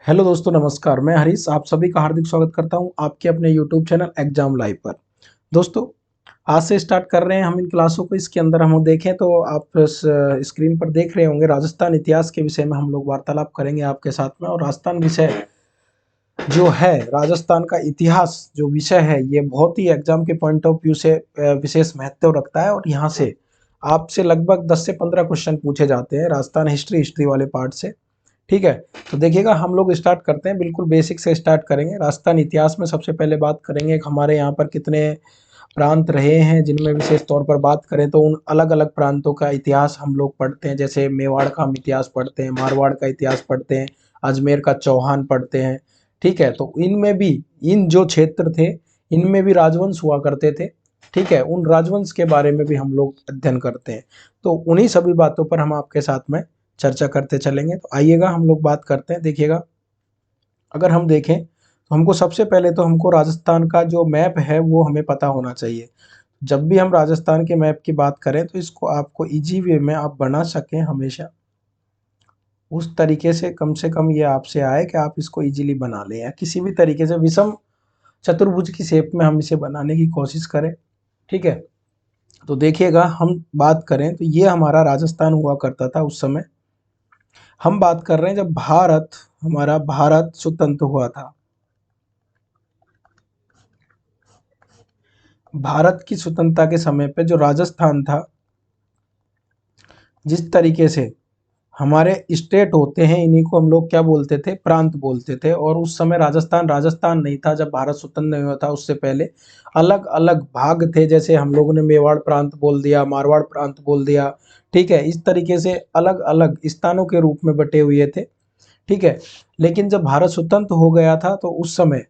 Hello दोस्तों, नमस्कार। मैं हरीश आप सभी का हार्दिक स्वागत करता हूं आपके अपने यूट्यूब चैनल एग्जाम लाइव पर। दोस्तों, आज से स्टार्ट कर रहे हैं हम इन क्लासों को। इसके अंदर हम देखें तो आप स्क्रीन पर देख रहे होंगे, राजस्थान इतिहास के विषय में हम लोग वार्तालाप करेंगे आपके साथ में। और राजस्थान विषय जो है, राजस्थान का इतिहास जो विषय है, ये बहुत ही एग्जाम के पॉइंट ऑफ व्यू से विशेष महत्व रखता है। और यहाँ से आपसे लगभग 10 से 15 क्वेश्चन पूछे जाते हैं राजस्थान हिस्ट्री वाले पार्ट से। ठीक है, तो देखिएगा हम लोग स्टार्ट करते हैं, बिल्कुल बेसिक से स्टार्ट करेंगे। राजस्थान इतिहास में सबसे पहले बात करेंगे हमारे यहाँ पर कितने प्रांत रहे हैं, जिनमें विशेष तौर पर बात करें तो उन अलग अलग प्रांतों का इतिहास हम लोग पढ़ते हैं। जैसे मेवाड़ का हम इतिहास पढ़ते हैं, मारवाड़ का इतिहास पढ़ते हैं, अजमेर का चौहान पढ़ते हैं। ठीक है, तो इनमें भी इन जो क्षेत्र थे, इनमें भी राजवंश हुआ करते थे। ठीक है, उन राजवंश के बारे में भी हम लोग अध्ययन करते हैं। तो उन्हीं सभी बातों पर हम आपके साथ में चर्चा करते चलेंगे। तो आइएगा हम लोग बात करते हैं। देखिएगा, अगर हम देखें तो हमको सबसे पहले तो हमको राजस्थान का जो मैप है वो हमें पता होना चाहिए। जब भी हम राजस्थान के मैप की बात करें तो इसको आपको इजी वे में आप बना सकें, हमेशा उस तरीके से कम ये आपसे आए कि आप इसको इजीली बना लें, या किसी भी तरीके से विषम चतुर्भुज की शेप में हम इसे बनाने की कोशिश करें। ठीक है, तो देखिएगा, हम बात करें तो ये हमारा राजस्थान हुआ करता था उस समय। हम बात कर रहे हैं जब हमारा भारत स्वतंत्र हुआ था। भारत की स्वतंत्रता के समय पे जो राजस्थान था, जिस तरीके से हमारे स्टेट होते हैं, इन्हीं को हम लोग क्या बोलते थे, प्रांत बोलते थे। और उस समय राजस्थान राजस्थान नहीं था। जब भारत स्वतंत्र नहीं हुआ था उससे पहले अलग अलग भाग थे। जैसे हम लोगों ने मेवाड़ प्रांत बोल दिया, मारवाड़ प्रांत बोल दिया। ठीक है, इस तरीके से अलग अलग स्थानों के रूप में बटे हुए थे। ठीक है, लेकिन जब भारत स्वतंत्र हो गया था तो उस समय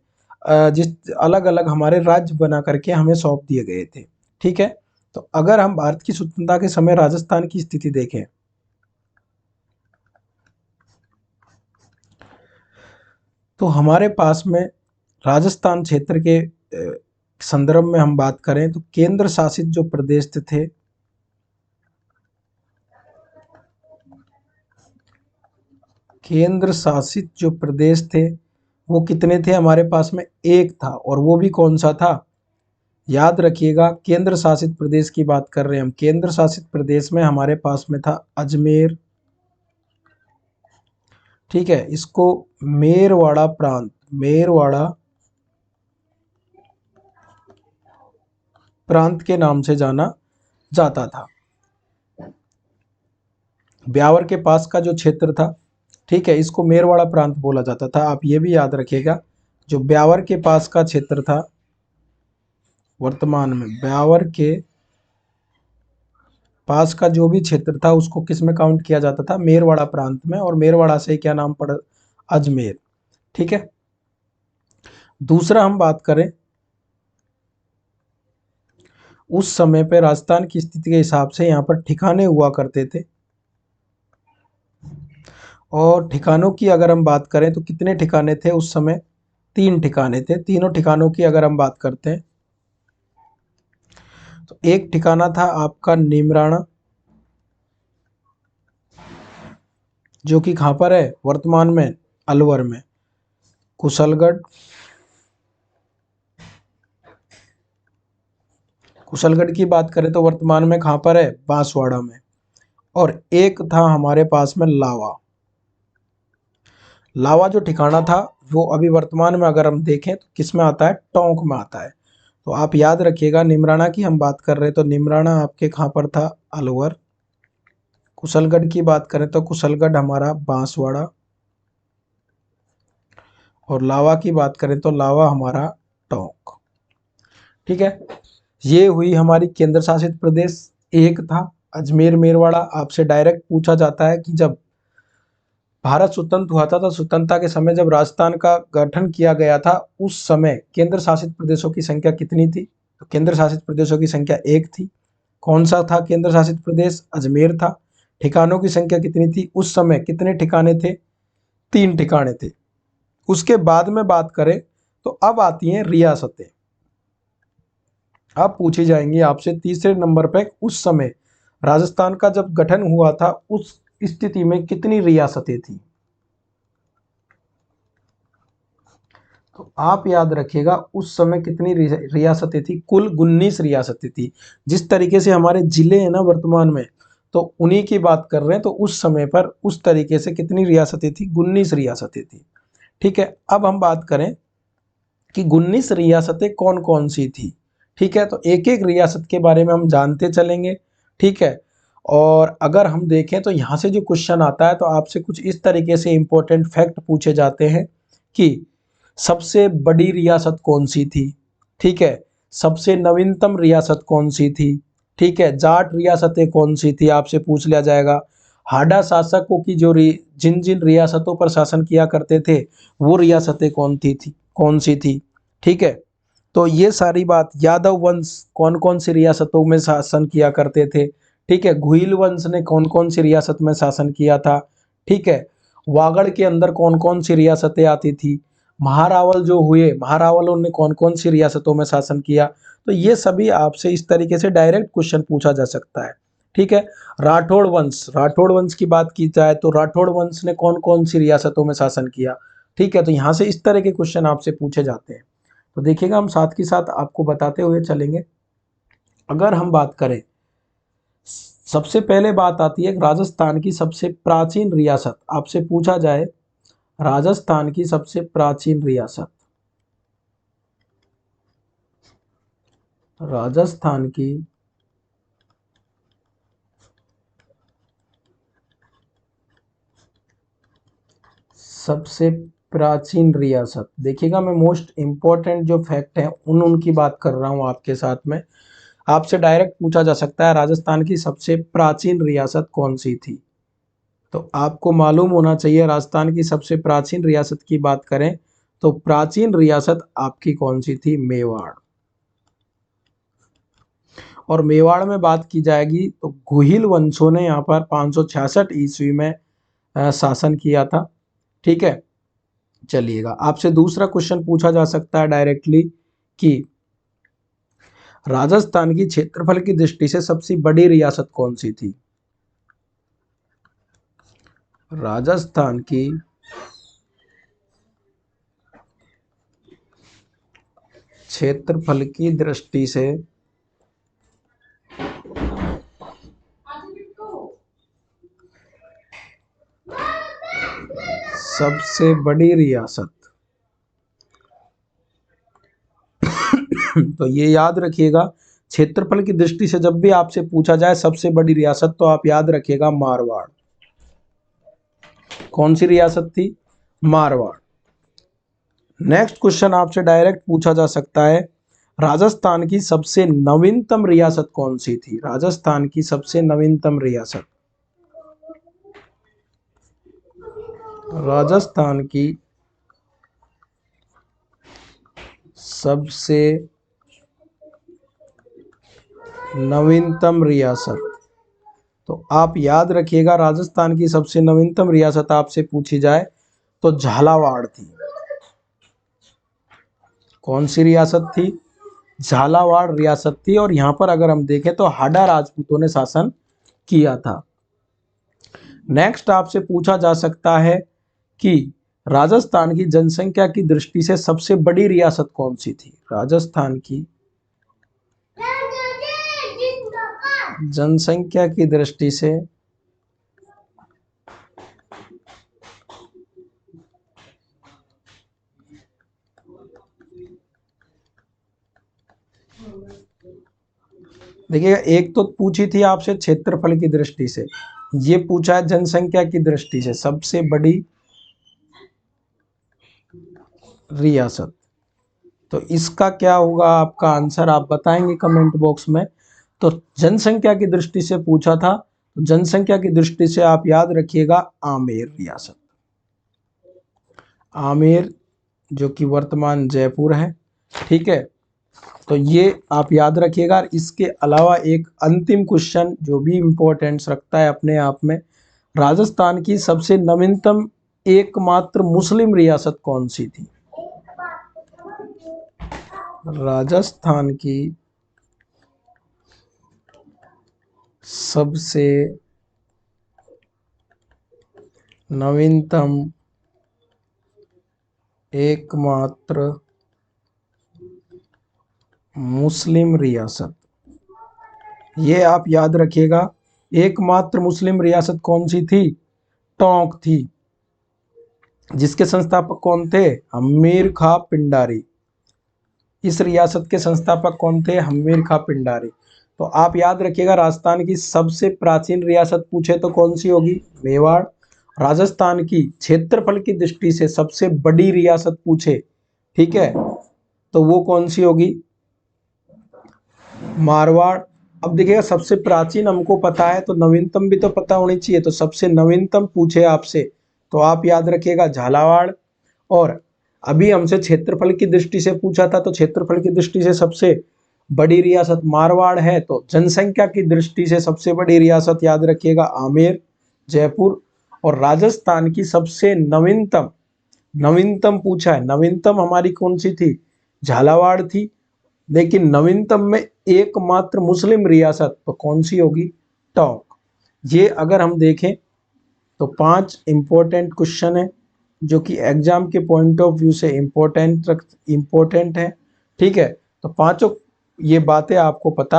जिस अलग अलग हमारे राज्य बना करके हमें सौंप दिए गए थे। ठीक है, तो अगर हम भारत की स्वतंत्रता के समय राजस्थान की स्थिति देखें तो हमारे पास में राजस्थान क्षेत्र के संदर्भ में हम बात करें तो केंद्र शासित जो प्रदेश थे, केंद्र शासित जो प्रदेश थे वो कितने थे हमारे पास में? एक था। और वो भी कौन सा था? याद रखिएगा, केंद्र शासित प्रदेश की बात कर रहे हैं हम। केंद्र शासित प्रदेश में हमारे पास में था अजमेर। ठीक है, इसको मेरवाड़ा प्रांत, मेरवाड़ा प्रांत के नाम से जाना जाता था। ब्यावर के पास का जो क्षेत्र था, ठीक है, इसको मेरवाड़ा प्रांत बोला जाता था। आप ये भी याद रखिएगा, जो ब्यावर के पास का क्षेत्र था, वर्तमान में ब्यावर के पास का जो भी क्षेत्र था उसको किस में काउंट किया जाता था? मेरवाड़ा प्रांत में। और मेरवाड़ा से क्या नाम पड़ा? अजमेर। ठीक है, दूसरा हम बात करें, उस समय पे राजस्थान की स्थिति के हिसाब से यहाँ पर ठिकाने हुआ करते थे। और ठिकानों की अगर हम बात करें तो कितने ठिकाने थे उस समय? 3 ठिकाने थे। तीनों ठिकानों की अगर हम बात करते हैं तो एक ठिकाना था आपका नीमराणा, जो कि कहाँ पर है वर्तमान में? अलवर में। कुशलगढ़, कुशलगढ़ की बात करें तो वर्तमान में कहाँ पर है? बांसवाड़ा में। और एक था हमारे पास में लावा। लावा जो ठिकाना था वो अभी वर्तमान में अगर हम देखें तो किस में आता है? टोंक में आता है। तो आप याद रखिएगा, निमराना की हम बात कर रहे हैं तो निमराना आपके कहाँ पर था? अलवर। कुशलगढ़ की बात करें तो कुशलगढ़ हमारा बांसवाड़ा। और लावा की बात करें तो लावा हमारा टोंक। ठीक है, ये हुई हमारी केंद्र शासित प्रदेश। एक था अजमेर मेरवाड़ा। आपसे डायरेक्ट पूछा जाता है कि जब भारत स्वतंत्र हुआ था तो स्वतंत्रता के समय जब राजस्थान का गठन किया गया था, उस समय केंद्र शासित प्रदेशों की संख्या कितनी थी? तो केंद्र शासित प्रदेशों की संख्या एक थी। कौन सा था केंद्र शासित प्रदेश? अजमेर था। ठिकानों की संख्या कितनी थी उस समय? कितने ठिकाने थे? 3 ठिकाने थे। उसके बाद में बात करें तो अब आती हैं रियासतें। अब पूछी जाएंगी आपसे तीसरे नंबर पे, उस समय राजस्थान का जब गठन हुआ था उस स्थिति में कितनी रियासतें थी? तो आप याद रखिएगा उस समय कितनी रियासतें थी, कुल 19 रियासतें थी। जिस तरीके से हमारे जिले हैं ना वर्तमान में, तो उन्हीं की बात कर रहे हैं। तो उस समय पर उस तरीके से कितनी रियासतें थी, 19 रियासतें थी। ठीक है, अब हम बात करें कि 19 रियासतें कौन कौन सी थी। ठीक है, तो एक एक रियासत के बारे में हम जानते चलेंगे। ठीक है, और अगर हम देखें तो यहाँ से जो क्वेश्चन आता है तो आपसे कुछ इस तरीके से इंपॉर्टेंट फैक्ट पूछे जाते हैं कि सबसे बड़ी रियासत कौन सी थी। ठीक है, सबसे नवीनतम रियासत कौन सी थी। ठीक है, जाट रियासतें कौन सी थी आपसे पूछ लिया जाएगा। हाडा शासकों की जो जिन जिन रियासतों पर शासन किया करते थे वो रियासतें कौन सी थी। ठीक है, तो ये सारी बात, यादव वंश कौन कौन सी रियासतों में शासन किया करते थे। ठीक है, घुइल वंश ने कौन कौन सी रियासत में शासन किया था। ठीक है, वागड़ के अंदर कौन कौन सी रियासतें आती थी। महारावल जो हुए, महारावलों ने कौन कौन सी रियासतों में शासन किया। तो ये सभी आपसे इस तरीके से डायरेक्ट क्वेश्चन पूछा जा सकता है। ठीक है, राठौड़ वंश की बात की जाए तो राठौड़ वंश ने कौन कौन सी रियासतों में शासन किया। ठीक है, तो यहाँ से इस तरह के क्वेश्चन आपसे पूछे जाते हैं। तो देखिएगा, हम साथ के साथ आपको बताते हुए चलेंगे। अगर हम बात करें, सबसे पहले बात आती है राजस्थान की सबसे प्राचीन रियासत। आपसे पूछा जाए राजस्थान की सबसे प्राचीन रियासत, राजस्थान की सबसे प्राचीन रियासत, देखिएगा मैं मोस्ट इंपॉर्टेंट जो फैक्ट है उनकी बात कर रहा हूं आपके साथ में। आपसे डायरेक्ट पूछा जा सकता है राजस्थान की सबसे प्राचीन रियासत कौन सी थी। तो आपको मालूम होना चाहिए, राजस्थान की सबसे प्राचीन रियासत की बात करें तो प्राचीन रियासत आपकी कौन सी थी, मेवाड़। और मेवाड़ में बात की जाएगी तो गुहिल वंशों ने यहाँ पर 566 ईस्वी में शासन किया था। ठीक है, चलिएगा, आपसे दूसरा क्वेश्चन पूछा जा सकता है डायरेक्टली कि राजस्थान की क्षेत्रफल की दृष्टि से सबसे बड़ी रियासत कौन सी थी। राजस्थान की क्षेत्रफल की दृष्टि से सबसे बड़ी रियासत तो ये याद रखिएगा, क्षेत्रफल की दृष्टि से जब भी आपसे पूछा जाए सबसे बड़ी रियासत तो आप याद रखिएगा मारवाड़। कौन सी रियासत थी, मारवाड़। नेक्स्ट क्वेश्चन आपसे डायरेक्ट पूछा जा सकता है राजस्थान की सबसे नवीनतम रियासत कौन सी थी। राजस्थान की सबसे नवीनतम रियासत, राजस्थान की सबसे नवीनतम रियासत, तो आप याद रखिएगा राजस्थान की सबसे नवीनतम रियासत आपसे पूछी जाए तो झालावाड़ थी। कौन सी रियासत थी, झालावाड़ रियासत थी। और यहाँ पर अगर हम देखें तो हाडा राजपूतों ने शासन किया था। नेक्स्ट आपसे पूछा जा सकता है कि राजस्थान की जनसंख्या की दृष्टि से सबसे बड़ी रियासत कौन सी थी। राजस्थान की जनसंख्या की दृष्टि से देखिएगा, एक तो पूछी थी आपसे क्षेत्रफल की दृष्टि से, ये पूछा है जनसंख्या की दृष्टि से सबसे बड़ी रियासत। तो इसका क्या होगा आपका आंसर, आप बताएंगे कमेंट बॉक्स में। तो जनसंख्या की दृष्टि से पूछा था, तो जनसंख्या की दृष्टि से आप याद रखिएगा आमेर रियासत। आमेर जो कि वर्तमान जयपुर है। ठीक है, तो ये आप याद रखिएगा। इसके अलावा एक अंतिम क्वेश्चन जो भी इम्पोर्टेंस रखता है अपने आप में, राजस्थान की सबसे नवीनतम एकमात्र मुस्लिम रियासत कौन सी थी। राजस्थान की सबसे नवीनतम एकमात्र मुस्लिम रियासत, ये आप याद रखिएगा। एकमात्र मुस्लिम रियासत कौन सी थी? टोंक थी। जिसके संस्थापक कौन थे? हमीर खां पिंडारी। इस रियासत के संस्थापक कौन थे? हमीर खां पिंडारी। तो आप याद रखिएगा, राजस्थान की सबसे प्राचीन रियासत पूछे तो कौन सी होगी? मेवाड़। राजस्थान की क्षेत्रफल की दृष्टि से सबसे बड़ी रियासत पूछे, ठीक है, तो वो कौन सी होगी? मारवाड़। अब देखिएगा, सबसे प्राचीन हमको पता है तो नवीनतम भी तो पता होनी चाहिए, तो सबसे नवीनतम पूछे आपसे तो आप याद रखिएगा झालावाड़। और अभी हमसे क्षेत्रफल की दृष्टि से पूछा था, तो क्षेत्रफल की दृष्टि से सबसे बड़ी रियासत मारवाड़ है। तो जनसंख्या की दृष्टि से सबसे बड़ी रियासत याद रखिएगा आमेर, जयपुर। और राजस्थान की सबसे नवीनतम, नवीनतम पूछा है, नवीनतम हमारी कौन सी थी? झालावाड़ थी। लेकिन नवीनतम में एकमात्र मुस्लिम रियासत तो कौन सी होगी? टोंक। ये अगर हम देखें तो 5 इंपॉर्टेंट क्वेश्चन है जो कि एग्जाम के पॉइंट ऑफ व्यू से इम्पोर्टेंट है, ठीक है। तो पांचों ये बातें आपको पता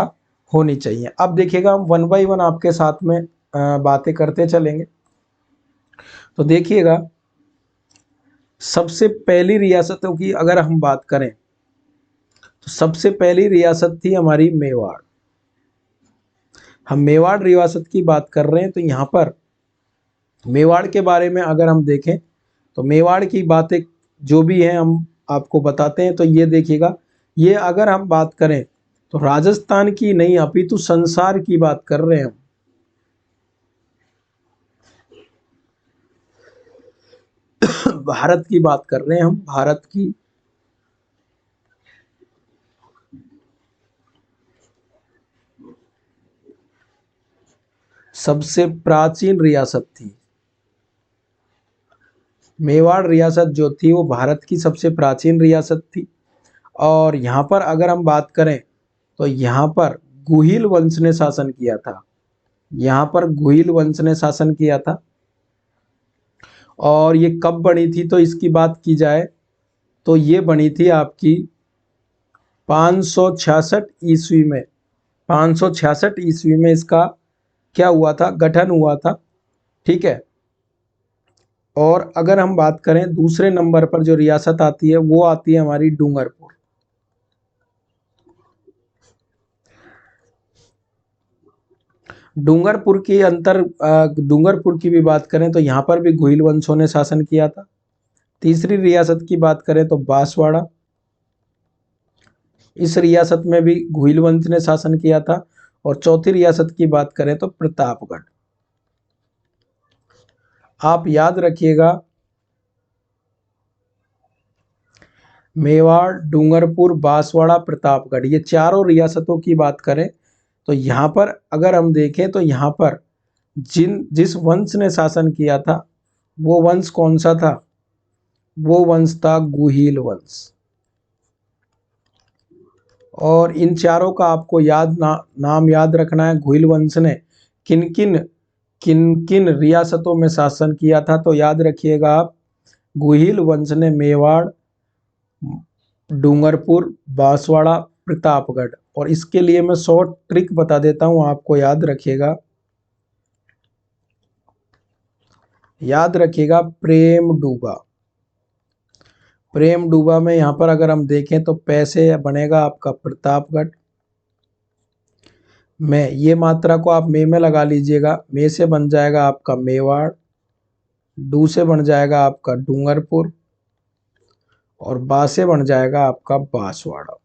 होनी चाहिए। अब देखिएगा, हम वन बाय वन आपके साथ में बातें करते चलेंगे। तो देखिएगा, सबसे पहली रियासतों की अगर हम बात करें तो सबसे पहली रियासत थी हमारी मेवाड़। हम मेवाड़ रियासत की बात कर रहे हैं, तो यहाँ पर मेवाड़ के बारे में अगर हम देखें तो मेवाड़ की बातें जो भी हैं हम आपको बताते हैं। तो ये देखिएगा, ये अगर हम बात करें तो राजस्थान की नहीं अपितु संसार की बात कर रहे हैं हम। भारत की बात कर रहे हैं हम, भारत की सबसे प्राचीन रियासत थी मेवाड़ रियासत। जो थी वो भारत की सबसे प्राचीन रियासत थी। और यहाँ पर अगर हम बात करें तो यहाँ पर गुहिल वंश ने शासन किया था। यहाँ पर गुहिल वंश ने शासन किया था। और ये कब बनी थी तो इसकी बात की जाए तो ये बनी थी आपकी 566 ईस्वी में। 566 ईस्वी में इसका क्या हुआ था? गठन हुआ था, ठीक है। और अगर हम बात करें दूसरे नंबर पर जो रियासत आती है वो आती है हमारी डूंगरपुर। डूंगरपुर की भी बात करें तो यहाँ पर भी गुहिल वंशों ने शासन किया था। तीसरी रियासत की बात करें तो बांसवाड़ा। इस रियासत में भी गुहिल वंश ने शासन किया था। और चौथी रियासत की बात करें तो प्रतापगढ़। आप याद रखिएगा, मेवाड़, डूंगरपुर, बांसवाड़ा, प्रतापगढ़, ये चारों रियासतों की बात करें तो यहाँ पर अगर हम देखें तो यहाँ पर जिस वंश ने शासन किया था वो वंश कौन सा था? वो वंश था गुहिल वंश। और इन चारों का आपको नाम याद रखना है। गुहिल वंश ने किन किन रियासतों में शासन किया था? तो याद रखिएगा आप, गुहिल वंश ने मेवाड़, डूंगरपुर, बांसवाड़ा, प्रतापगढ़। और इसके लिए मैं शॉर्ट ट्रिक बता देता हूं, आपको याद रखिएगा। याद रखिएगा, प्रेम डूबा। प्रेम डूबा में यहाँ पर अगर हम देखें तो पैसे बनेगा आपका प्रतापगढ़। में ये मात्रा को आप में लगा लीजिएगा। में से बन जाएगा आपका मेवाड़, डू से बन जाएगा आपका डूंगरपुर, और बा से बन जाएगा आपका बांसवाड़ा।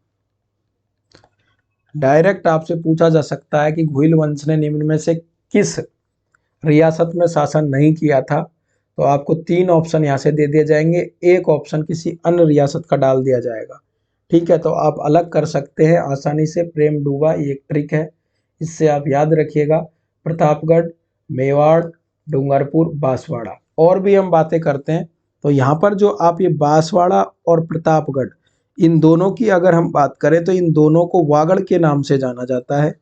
डायरेक्ट आपसे पूछा जा सकता है कि गुहिल वंश ने निम्न में से किस रियासत में शासन नहीं किया था? तो आपको 3 ऑप्शन यहाँ से दे दिए जाएंगे, एक ऑप्शन किसी अन्य रियासत का डाल दिया जाएगा, ठीक है। तो आप अलग कर सकते हैं आसानी से। प्रेम डूबा ये एक ट्रिक है, इससे आप याद रखिएगा। प्रतापगढ़, मेवाड़, डूंगरपुर, बांसवाड़ा। और भी हम बातें करते हैं तो यहाँ पर जो आप ये बांसवाड़ा और प्रतापगढ़, इन दोनों की अगर हम बात करें तो इन दोनों को वागड़ के नाम से जाना जाता है।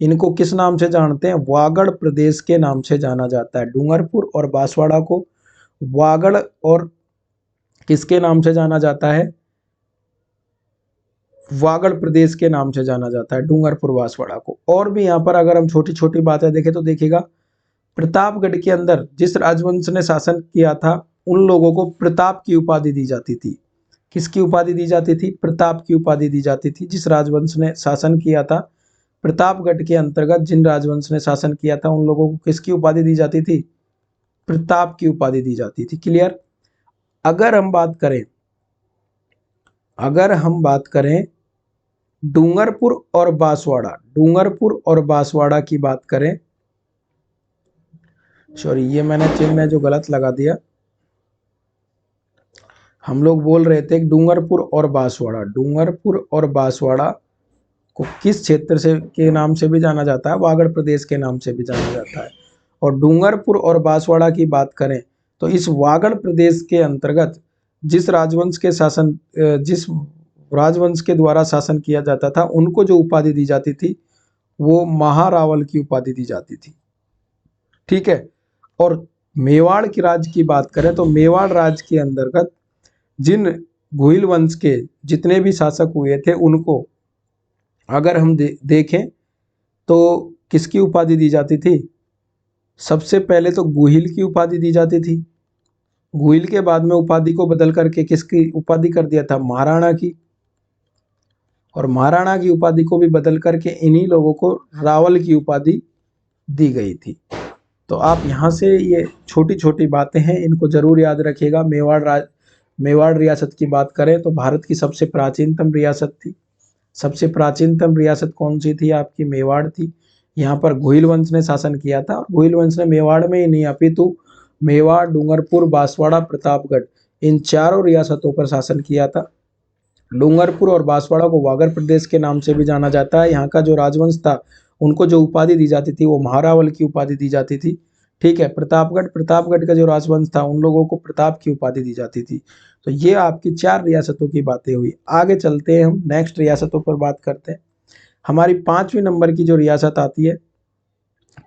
इनको किस नाम से जानते हैं? वागड़ प्रदेश के नाम से जाना जाता है। डूंगरपुर और बांसवाड़ा को वागड़ और किसके नाम से जाना जाता है? वागड़ प्रदेश के नाम से जाना जाता है, डूंगरपुर बांसवाड़ा को। और भी यहाँ पर अगर हम छोटी छोटी बातें देखें तो देखिएगा, प्रतापगढ़ के अंदर जिस राजवंश ने शासन किया था उन लोगों को प्रताप की उपाधि दी जाती थी। किसकी उपाधि दी जाती थी? प्रताप की उपाधि दी जाती थी। जिस राजवंश ने शासन किया था, प्रतापगढ़ के अंतर्गत जिन राजवंश ने शासन किया था उन लोगों को किसकी उपाधि दी जाती थी? प्रताप की उपाधि दी जाती थी। क्लियर? अगर हम बात करें डूंगरपुर और बांसवाड़ा की बात करें, सॉरी ये मैंने चिन्ह जो गलत लगा दिया। हम लोग बोल रहे थे डूंगरपुर और बांसवाड़ा को किस क्षेत्र से के नाम से भी जाना जाता है? वागड़ प्रदेश के नाम से भी जाना जाता है। और डूंगरपुर और बांसवाड़ा की बात करें तो इस वागड़ प्रदेश के अंतर्गत जिस राजवंश के द्वारा शासन किया जाता था उनको जो उपाधि दी जाती थी वो महारावल की उपाधि दी जाती थी। ठीक है। और मेवाड़ की राज्य की बात करें तो मेवाड़ राज्य के अंतर्गत जिन गोहिल वंश के जितने भी शासक हुए थे उनको अगर हम देखें तो किसकी उपाधि दी जाती थी? सबसे पहले तो गोहिल की उपाधि दी जाती थी। गोहिल के बाद में उपाधि को बदल करके किसकी उपाधि कर दिया था? महाराणा की। और महाराणा की उपाधि को भी बदल करके इन्हीं लोगों को रावल की उपाधि दी गई थी। तो आप यहाँ से ये छोटी छोटी बातें हैं, इनको जरूर याद रखिएगा। मेवाड़ रियासत की बात करें तो भारत की सबसे प्राचीनतम रियासत थी। सबसे प्राचीनतम रियासत कौन सी थी? आपकी मेवाड़ थी। यहाँ पर गोहिल वंश ने शासन किया था। और गोहिल वंश ने मेवाड़ में ही नहीं अपितु मेवाड़, डूंगरपुर, बांसवाड़ा, प्रतापगढ़ इन चारों रियासतों पर शासन किया था। डूंगरपुर और बांसवाड़ा को वागड़ प्रदेश के नाम से भी जाना जाता है। यहाँ का जो राजवंश था उनको जो उपाधि दी जाती थी वो महारावल की उपाधि दी जाती थी। ठीक है। प्रतापगढ़ का जो राजवंश था उन लोगों को प्रताप की उपाधि दी जाती थी। तो ये आपकी 4 रियासतों की बातें हुई। आगे चलते हैं, हम नेक्स्ट रियासतों पर बात करते हैं। हमारी 5वें नंबर की जो रियासत आती है,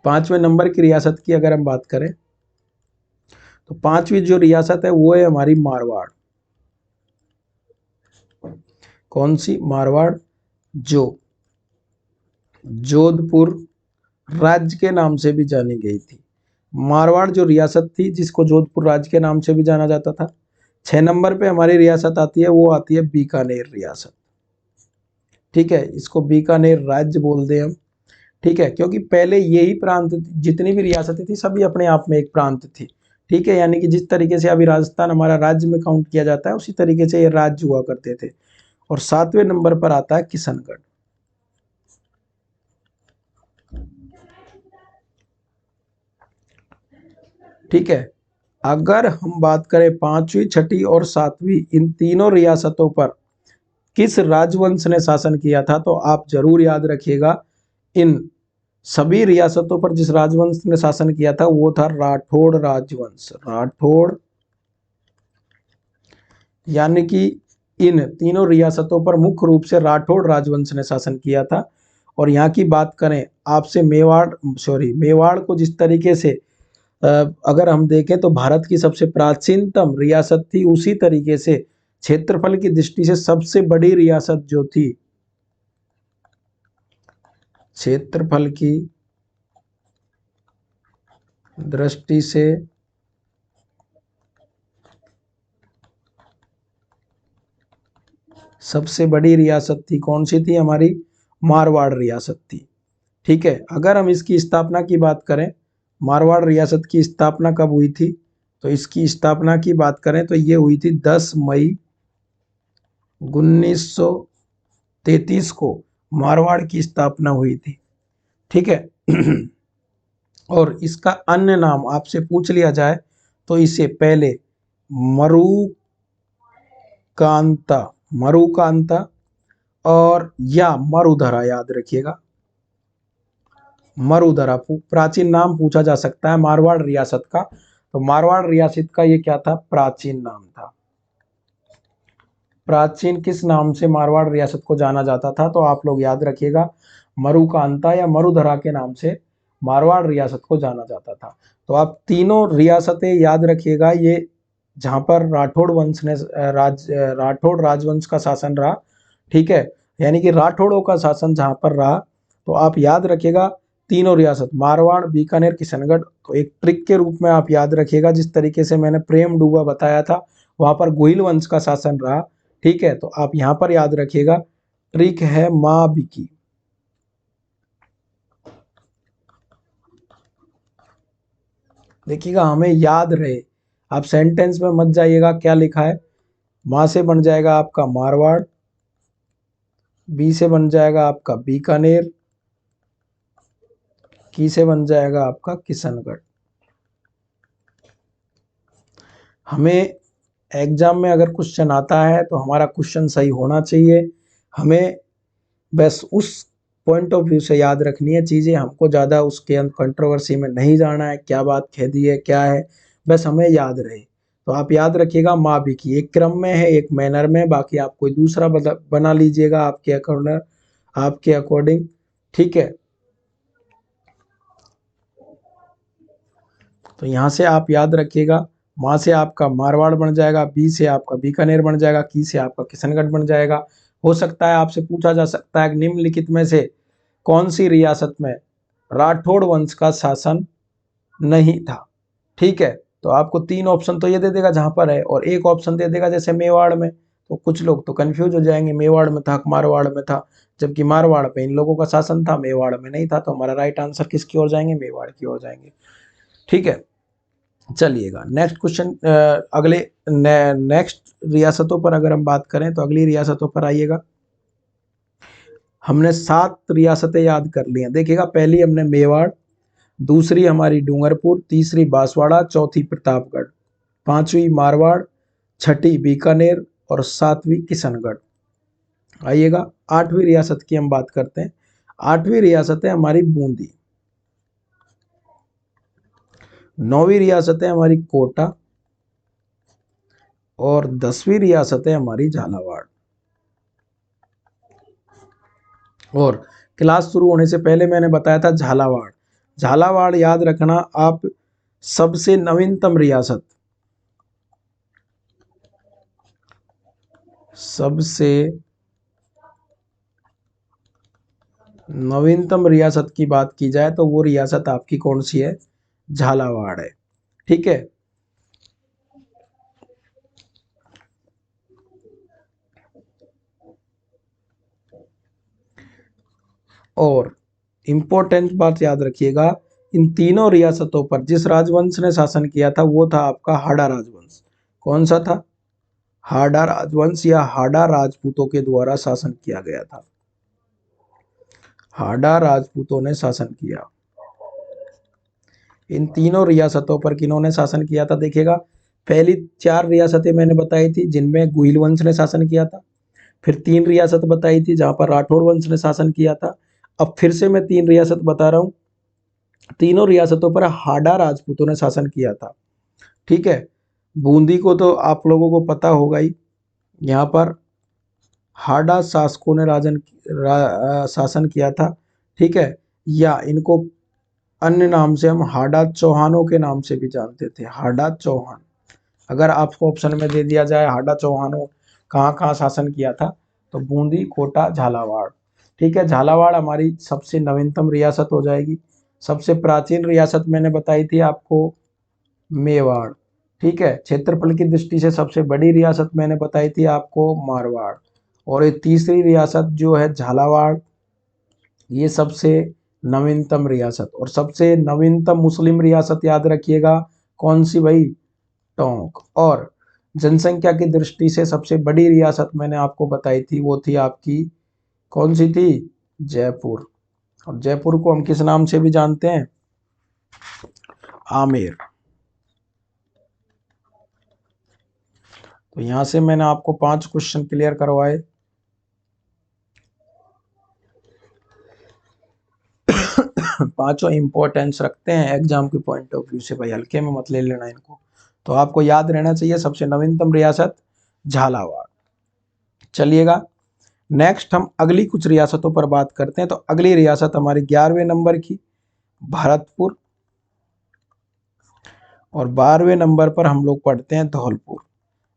5वें नंबर की रियासत की अगर हम बात करें तो 5वीं जो रियासत है वो है हमारी मारवाड़। कौन सी? मारवाड़, जो जोधपुर राज्य के नाम से भी जानी गई थी। मारवाड़ जो रियासत थी जिसको जोधपुर राज्य के नाम से भी जाना जाता था। 6 नंबर पे हमारी रियासत आती है, वो आती है बीकानेर रियासत। ठीक है, इसको बीकानेर राज्य बोलते हैं हम। ठीक है, क्योंकि पहले यही प्रांत, जितनी भी रियासतें थी सभी अपने आप में एक प्रांत थी। ठीक है, यानी कि जिस तरीके से अभी राजस्थान हमारा राज्य में काउंट किया जाता है उसी तरीके से ये राज्य हुआ करते थे। और 7वें नंबर पर आता है किशनगढ़। ठीक है, अगर हम बात करें 5वीं, 6ठी और 7वीं इन तीनों रियासतों पर किस राजवंश ने शासन किया था तो आप जरूर याद रखिएगा, इन सभी रियासतों पर जिस राजवंश ने शासन किया था वो था राठौड़ राजवंश। राठौड़, यानी कि इन तीनों रियासतों पर मुख्य रूप से राठौड़ राजवंश ने शासन किया था। और यहाँ की बात करें आपसे मेवाड़ को जिस तरीके से अगर हम देखें तो भारत की सबसे प्राचीनतम रियासत थी, उसी तरीके से क्षेत्रफल की दृष्टि से सबसे बड़ी रियासत जो थी, क्षेत्रफल की दृष्टि से सबसे बड़ी रियासत थी, कौन सी थी? हमारी मारवाड़ रियासत थी। ठीक है, अगर हम इसकी स्थापना की बात करें, मारवाड़ रियासत की स्थापना कब हुई थी तो इसकी स्थापना की बात करें तो ये हुई थी 10 मई 1933 को मारवाड़ की स्थापना हुई थी। ठीक है और इसका अन्य नाम आपसे पूछ लिया जाए तो इसे पहले मरुकांता और या मरुधरा, याद रखिएगा, मरुधरा प्राचीन नाम पूछा जा सकता है मारवाड़ रियासत का। तो मारवाड़ रियासत का ये क्या था? प्राचीन नाम था। प्राचीन किस नाम से मारवाड़ रियासत को जाना जाता था तो आप लोग याद रखिएगा, मरुकांता या मरुधरा के नाम से मारवाड़ रियासत को जाना जाता था। तो आप तीनों रियासतें याद रखिएगा, ये जहां पर राठौड़ वंश ने राठौड़ राजवंश का शासन रहा, ठीक है, यानी कि राठौड़ों का शासन जहां पर रहा, तो आप याद रखिएगा तीनों रियासत मारवाड़, बीकानेर, किशनगढ़। तो एक ट्रिक के रूप में आप याद रखिएगा, जिस तरीके से मैंने प्रेम डूबा बताया था वहां पर गोहिल वंश का शासन रहा, ठीक है, तो आप यहां पर याद रखिएगा ट्रिक है माँ बिकी। देखिएगा हमें याद रहे, आप सेंटेंस में मत जाइएगा क्या लिखा है। माँ से बन जाएगा आपका मारवाड़, बी से बन जाएगा आपका बीकानेर, की से बन जाएगा आपका किशनगढ़। हमें एग्जाम में अगर क्वेश्चन आता है तो हमारा क्वेश्चन सही होना चाहिए, हमें बस उस पॉइंट ऑफ व्यू से याद रखनी है चीज़ें, हमको ज़्यादा उसके कंट्रोवर्सी में नहीं जाना है, क्या बात कह दी है क्या है, बस हमें याद रहे। तो आप याद रखिएगा माँ भी की एक क्रम में है, एक मैनर में, बाकी आप कोई दूसरा बना लीजिएगा आपके अकॉर्डिंग, ठीक है। तो यहाँ से आप याद रखिएगा माँ से आपका मारवाड़ बन जाएगा, बी से आपका बीकानेर बन जाएगा, की से आपका किशनगढ़ बन जाएगा। हो सकता है आपसे पूछा जा सकता है निम्नलिखित में से कौन सी रियासत में राठौड़ वंश का शासन नहीं था, ठीक है। तो आपको 3 ऑप्शन तो ये दे देगा जहां पर है, और एक ऑप्शन दे देगा जैसे मेवाड़ में। तो कुछ लोग तो कंफ्यूज हो जाएंगे, मेवाड़ में था मारवाड़ में था, जबकि मारवाड़ पे इन लोगों का शासन था, मेवाड़ में नहीं था। तो हमारा राइट आंसर किसकी ओर जाएंगे, मेवाड़ की ओर जाएंगे, ठीक है। चलिएगा नेक्स्ट क्वेश्चन, अगले नेक्स्ट रियासतों पर अगर हम बात करें तो अगली रियासतों पर आइएगा। हमने 7 रियासतें याद कर ली हैं, देखिएगा पहली हमने मेवाड़, दूसरी हमारी डूंगरपुर, तीसरी बांसवाड़ा, चौथी प्रतापगढ़, पांचवी मारवाड़, छठी बीकानेर और सातवीं किशनगढ़। आइएगा 8वीं रियासत की हम बात करते हैं। 8वीं रियासत है हमारी बूंदी, 9वीं रियासत है हमारी कोटा और 10वीं रियासत है हमारी झालावाड़। और क्लास शुरू होने से पहले मैंने बताया था झालावाड़, झालावाड़ याद रखना आप, सबसे नवीनतम रियासत, सबसे नवीनतम रियासत की बात की जाए तो वो रियासत आपकी कौन सी है, झालावाड़ है, ठीक है। और इंपॉर्टेंट बात याद रखिएगा, इन तीनों रियासतों पर जिस राजवंश ने शासन किया था वो था आपका हाड़ा राजवंश। कौन सा था, हाड़ा राजवंश या हाड़ा राजपूतों के द्वारा शासन किया गया था, हाड़ा राजपूतों ने शासन किया। इन तीनों रियासतों पर किन्होंने शासन किया था, देखिएगा पहली 4 रियासतें मैंने बताई थी जिनमें गुहिल वंश ने शासन किया था, फिर 3 रियासत बताई थी जहां पर राठौड़ वंश ने शासन किया था, अब फिर से मैं 3 रियासत बता रहा हूं, तीनों रियासतों पर हाड़ा राजपूतों ने शासन किया था, ठीक है। बूंदी को तो आप लोगों को पता होगा ही, यहाँ पर हाड़ा शासकों ने शासन किया था, ठीक है, या इनको अन्य नाम से हम हाड़ा चौहानों के नाम से भी जानते थे, हाड़ा चौहान। अगर आपको ऑप्शन में दे दिया जाए हाड़ा चौहानों कहाँ कहाँ शासन किया था, तो बूंदी, कोटा, झालावाड़, ठीक है। झालावाड़ हमारी सबसे नवीनतम रियासत हो जाएगी। सबसे प्राचीन रियासत मैंने बताई थी आपको मेवाड़, ठीक है। क्षेत्रफल की दृष्टि से सबसे बड़ी रियासत मैंने बताई थी आपको मारवाड़, और ये तीसरी रियासत जो है झालावाड़, ये सबसे नवीनतम रियासत। और सबसे नवीनतम मुस्लिम रियासत याद रखिएगा कौन सी भाई, टोंक। और जनसंख्या की दृष्टि से सबसे बड़ी रियासत मैंने आपको बताई थी वो थी आपकी कौन सी थी, जयपुर। और जयपुर को हम किस नाम से भी जानते हैं, आमेर। तो यहां से मैंने आपको 5 क्वेश्चन क्लियर करवाए। पांचों इंपॉर्टेंस रखते हैं एग्जाम के पॉइंट ऑफ व्यू से, भाई हल्के में मत ले लेना इनको। तो आपको याद रहना चाहिए सबसे नवीनतम रियासत झालावाड़। चलिएगा नेक्स्ट हम अगली कुछ रियासतों पर बात करते हैं। तो अगली रियासत हमारी 11वें नंबर की भरतपुर, और 12वें नंबर पर हम लोग पढ़ते हैं धौलपुर।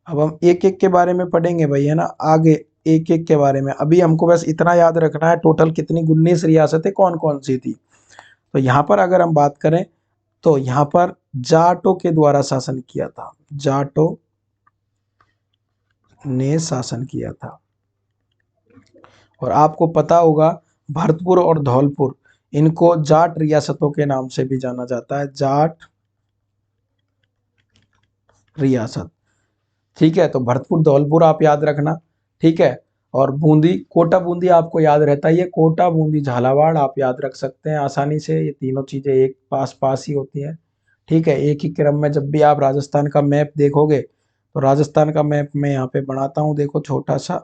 अब हम एक एक के बारे में पढ़ेंगे भाई, है ना, आगे एक एक के बारे में। अभी हमको बस इतना याद रखना है टोटल कितनी 19 रियासतें कौन कौन सी थी। तो यहाँ पर अगर हम बात करें तो यहाँ पर जाटों के द्वारा शासन किया था, जाटों ने शासन किया था। और आपको पता होगा भरतपुर और धौलपुर, इनको जाट रियासतों के नाम से भी जाना जाता है, जाट रियासत। ठीक है, तो भरतपुर धौलपुर आप याद रखना। ठीक है, और बूंदी, कोटा बूंदी आपको याद रहता है, ये कोटा बूंदी झालावाड़ आप याद रख सकते हैं आसानी से, ये तीनों चीजें एक पास पास ही होती हैं। ठीक है, एक ही क्रम में जब भी आप राजस्थान का मैप देखोगे, तो राजस्थान का मैप मैं यहाँ पे बनाता हूँ, देखो छोटा सा,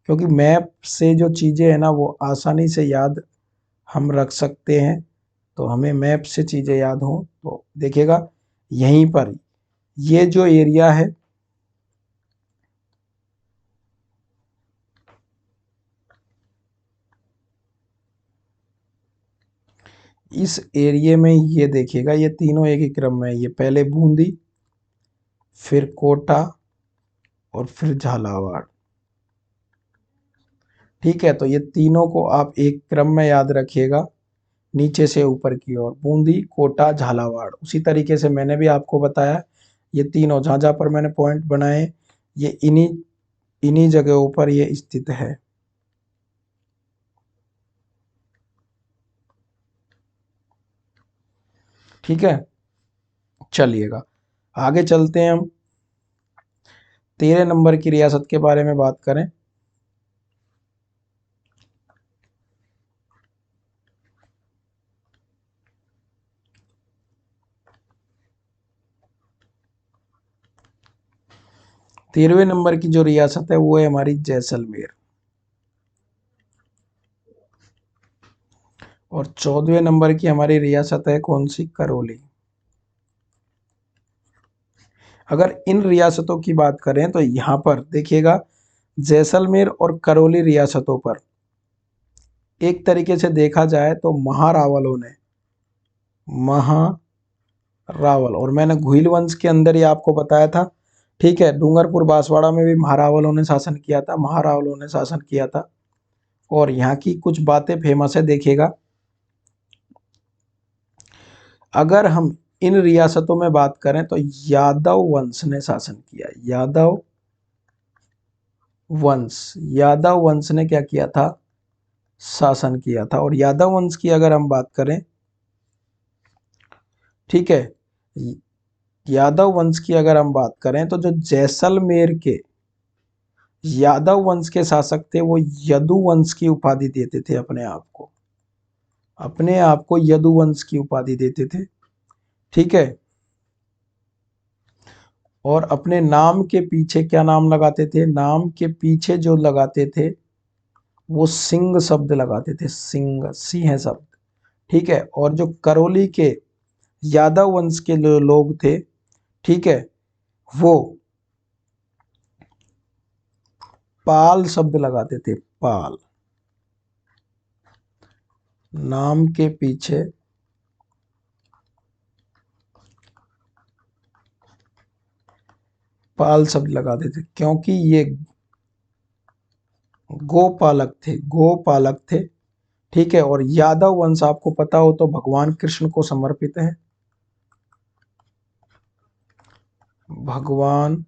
क्योंकि मैप से जो चीजें है ना वो आसानी से याद हम रख सकते हैं। तो हमें मैप से चीजें याद हो तो देखिएगा यहीं पर ये जो एरिया है, इस एरिया में ये देखिएगा, ये तीनों एक ही क्रम में है, ये पहले बूंदी, फिर कोटा और फिर झालावाड़। ठीक है, तो ये तीनों को आप एक क्रम में याद रखिएगा, नीचे से ऊपर की ओर, बूंदी, कोटा, झालावाड़। उसी तरीके से मैंने भी आपको बताया, ये तीनों जहाँ जहाँ पर मैंने पॉइंट बनाए, ये इन्हीं इन्हीं जगहों पर ये स्थित है। ठीक है, चलिएगा आगे चलते हैं हम। 13 नंबर की रियासत के बारे में बात करें, तेरहवें नंबर की जो रियासत है वो है हमारी जैसलमेर। और 14वें नंबर की हमारी रियासत है कौन सी, करौली। अगर इन रियासतों की बात करें तो यहाँ पर देखिएगा, जैसलमेर और करौली रियासतों पर एक तरीके से देखा जाए तो महारावलों ने, महारावल, और मैंने घुइल वंश के अंदर ही आपको बताया था। ठीक है, डूंगरपुर बांसवाड़ा में भी महारावलों ने शासन किया था, महारावलों ने शासन किया था। और यहाँ की कुछ बातें फेमस है, देखिएगा अगर हम इन रियासतों में बात करें तो यादव वंश ने शासन किया, यादव वंश, यादव वंश ने क्या किया था, शासन किया था। और यादव वंश की अगर हम बात करें, ठीक है, यादव वंश की अगर हम बात करें तो जो जैसलमेर के यादव वंश के शासक थे वो यदु वंश की उपाधि देते थे अपने आप को, अपने आप को यदु वंश की उपाधि देते थे। ठीक है, और अपने नाम के पीछे क्या नाम लगाते थे, नाम के पीछे जो लगाते थे वो सिंह शब्द लगाते थे, सिंह, सिंह शब्द। ठीक है, और जो करौली के यादव वंश के लोग थे, ठीक है, वो पाल शब्द लगाते थे, पाल, नाम के पीछे पाल शब्द लगाते थे, क्योंकि ये गोपालक थे, गोपालक थे। ठीक है, और यादव वंश आपको पता हो तो भगवान कृष्ण को समर्पित है, भगवान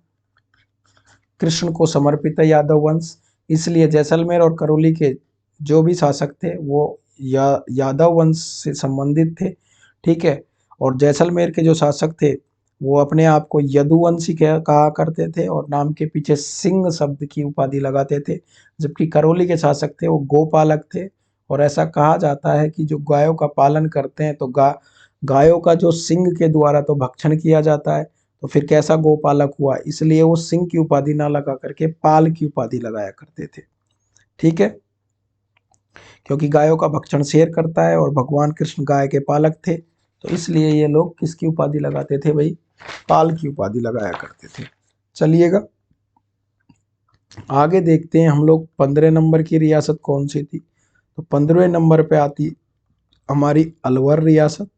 कृष्ण को समर्पित है यादव वंश। इसलिए जैसलमेर और करौली के जो भी शासक थे वो यादव वंश से संबंधित थे। ठीक है, और जैसलमेर के जो शासक थे वो अपने आप को यदुवंशी कहा करते थे और नाम के पीछे सिंह शब्द की उपाधि लगाते थे। जबकि करौली के शासक थे वो गोपालक थे, और ऐसा कहा जाता है कि जो गायों का पालन करते हैं तो गायों का जो सिंह के द्वारा तो भक्षण किया जाता है, तो फिर कैसा गोपालक हुआ, इसलिए वो सिंह की उपाधि ना लगा करके पाल की उपाधि लगाया करते थे। ठीक है, क्योंकि गायों का भक्षण शेर करता है और भगवान कृष्ण गाय के पालक थे, तो इसलिए ये लोग किसकी उपाधि लगाते थे भाई, पाल की उपाधि लगाया करते थे। चलिएगा आगे देखते हैं हम लोग 15 नंबर की रियासत कौन सी थी। तो 15वें नंबर पे आती हमारी अलवर रियासत।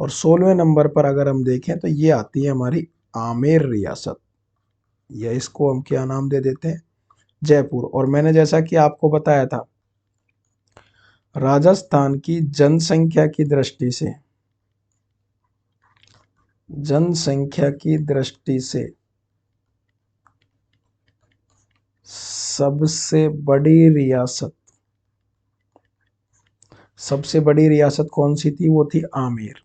और 16वें नंबर पर अगर हम देखें तो ये आती है हमारी आमेर रियासत, या इसको हम क्या नाम दे देते हैं, जयपुर। और मैंने जैसा कि आपको बताया था, राजस्थान की जनसंख्या की दृष्टि से, जनसंख्या की दृष्टि से सबसे बड़ी रियासत, सबसे बड़ी रियासत कौन सी थी, वो थी आमेर।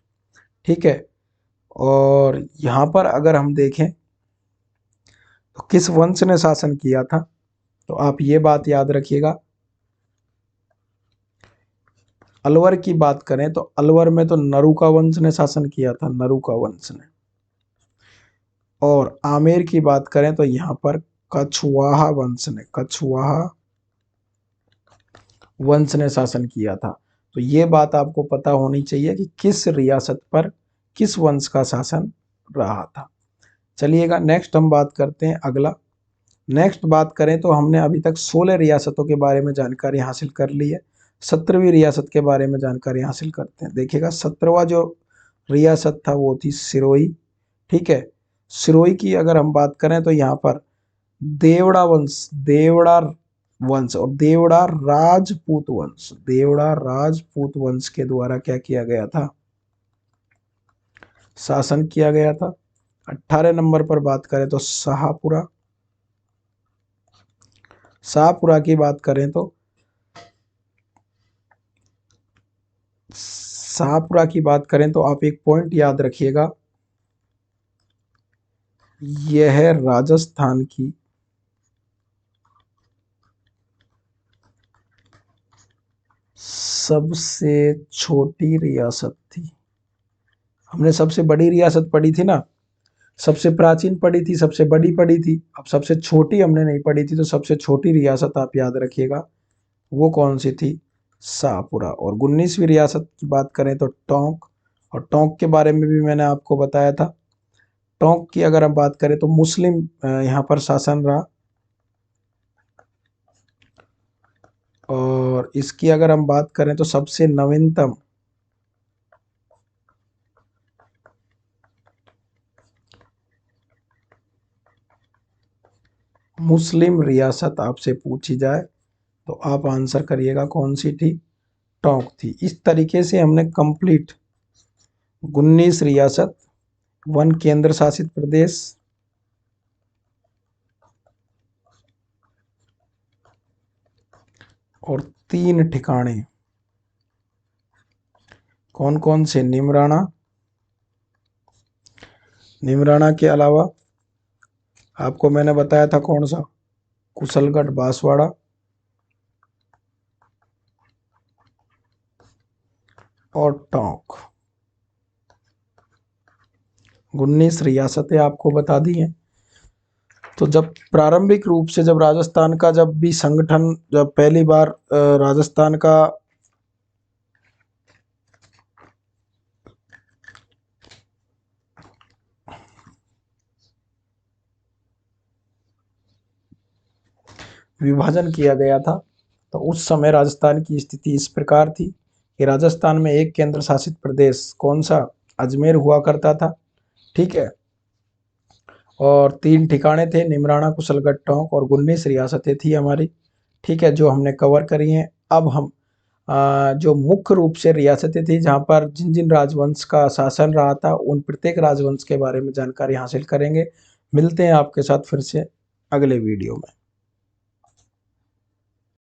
ठीक है। और यहाँ पर अगर हम देखें तो किस वंश ने शासन किया था, तो आप ये बात याद रखिएगा। अलवर की बात करें तो अलवर में तो नरुका वंश ने शासन किया था, नरुका वंश ने। और आमेर की बात करें तो यहाँ पर कछवाहा वंश ने, कछवाहा वंश ने शासन किया था। तो ये बात आपको पता होनी चाहिए कि किस रियासत पर किस वंश का शासन रहा था। चलिएगा नेक्स्ट हम बात करते हैं अगला। नेक्स्ट बात करें तो हमने अभी तक 16 रियासतों के बारे में जानकारी हासिल कर ली है। 17वीं रियासत के बारे में जानकारी हासिल करते हैं। देखिएगा 17वां जो रियासत था वो थी सिरोही। ठीक है। सिरोही की अगर हम बात करें तो यहाँ पर देवड़ा वंश, देवड़ा वंश और देवड़ा राजपूत वंश, देवड़ा राजपूत वंश के द्वारा क्या किया गया था, शासन किया गया था। 18 नंबर पर बात करें तो शाहपुरा, शाहपुरा की बात करें तो शाहपुरा की बात करें तो आप एक पॉइंट याद रखिएगा, यह है राजस्थान की सबसे छोटी रियासत थी। हमने सबसे बड़ी रियासत पढ़ी थी ना, सबसे प्राचीन पढ़ी थी, सबसे बड़ी पढ़ी थी। अब सबसे छोटी हमने नहीं पढ़ी थी, तो सबसे छोटी रियासत आप याद रखिएगा वो कौन सी थी, शाहपुरा। और 19वीं रियासत की बात करें तो टोंक, और टोंक के बारे में भी मैंने आपको बताया था। टोंक की अगर हम बात करें तो मुस्लिम यहाँ पर शासन रहा। और इसकी अगर हम बात करें तो सबसे नवीनतम मुस्लिम रियासत आपसे पूछी जाए तो आप आंसर करिएगा कौन सी थी, टोंक थी। इस तरीके से हमने कंप्लीट 19 रियासत, 1 केंद्र शासित प्रदेश और 3 ठिकाने, कौन कौन से, निमराना, निमराना के अलावा आपको मैंने बताया था कौन सा, कुशलगढ़ बांसवाड़ा और टोंक। 19 रियासतें आपको बता दी हैं। तो जब प्रारंभिक रूप से जब राजस्थान का जब भी संगठन, जब पहली बार राजस्थान का विभाजन किया गया था, तो उस समय राजस्थान की स्थिति इस प्रकार थी कि राजस्थान में एक केंद्र शासित प्रदेश कौन सा, अजमेर हुआ करता था। ठीक है। और 3 ठिकाने थे, निमराना, कुशलगढ़, टोंक, और 19 रियासतें थी हमारी। ठीक है, जो हमने कवर करी हैं। अब हम जो मुख्य रूप से रियासतें थी जहाँ पर जिन जिन राजवंश का शासन रहा था, उन प्रत्येक राजवंश के बारे में जानकारी हासिल करेंगे। मिलते हैं आपके साथ फिर से अगले वीडियो में।